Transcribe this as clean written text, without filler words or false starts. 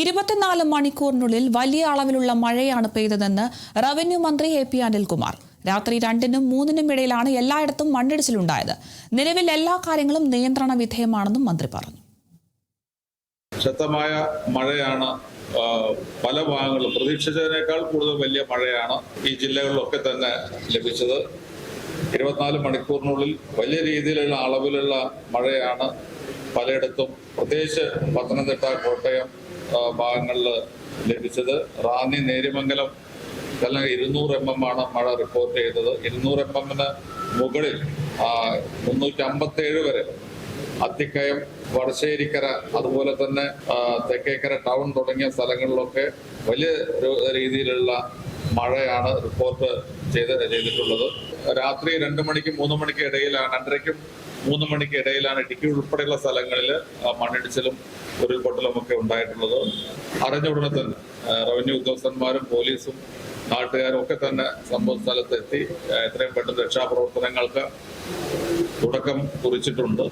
24 മണിക്കൂറിനുള്ളിൽ വലിയ അളവിലുള്ള മഴയാണ് പെയ്തതെന്ന് റവന്യൂ മന്ത്രി എ.പി. അനിൽകുമാർ. രാത്രി 2-നും 3-നും ഇടയിലാണ് എല്ലായിടത്തും മണ്ണിടിച്ചിലുണ്ടായത്. നിലവിൽ എല്ലാ കാര്യങ്ങളും നിയന്ത്രണ വിധേയമാണെന്നും മന്ത്രി പറഞ്ഞു. ശക്തമായ മഴയാണ് പല ഭാഗങ്ങളിലും പ്രതീക്ഷിച്ചതിനേക്കാൾ കൂടുതൽ വലിയ മഴയാണ് ഈ ജില്ലകളിലൊക്കെ തന്നെ ലഭിച്ചത്. 24 മണിക്കൂറിനുള്ളിൽ വലിയ രീതിയിലുള്ള അളവിലുള്ള മഴയാണ് പലയിടത്തും, പ്രത്യേകിച്ച് പത്തനംതിട്ട, കോട്ടയം ഭാഗങ്ങളിൽ ലഭിച്ചത്. റാന്നി, നേര്യമംഗലം എല്ലാം 200 mm ആണ് മഴ റിപ്പോർട്ട് ചെയ്തത്. 200 mm മുകളിൽ 357 വരെ അത്തിക്കയം, വടശ്ശേരിക്കര, അതുപോലെ തന്നെ തെക്കേക്കര ടൗൺ തുടങ്ങിയ സ്ഥലങ്ങളിലൊക്കെ വലിയ രീതിയിലുള്ള മഴയാണ് റിപ്പോർട്ട് ചെയ്തിട്ടുള്ളത്. രാത്രി 2 മണിക്കും 3 മണിക്കും ഇടയിലാണ്, 2:30ക്കും 3 മണിക്ക് ഇടയിലാണ് ഇടുക്കി ഉൾപ്പെടെയുള്ള സ്ഥലങ്ങളിൽ മണ്ണിടിച്ചിലും ഉരുൾപൊട്ടലും ഒക്കെ ഉണ്ടായിട്ടുള്ളത്. അറിഞ്ഞ ഉടനെ തന്നെ റവന്യൂ ഉദ്യോഗസ്ഥന്മാരും പോലീസും നാട്ടുകാരും ഒക്കെ തന്നെ സംഭവ സ്ഥലത്തെത്തി എത്രയും പെട്ടെന്ന് രക്ഷാപ്രവർത്തനങ്ങൾക്ക് തുടക്കം കുറിച്ചിട്ടുണ്ട്.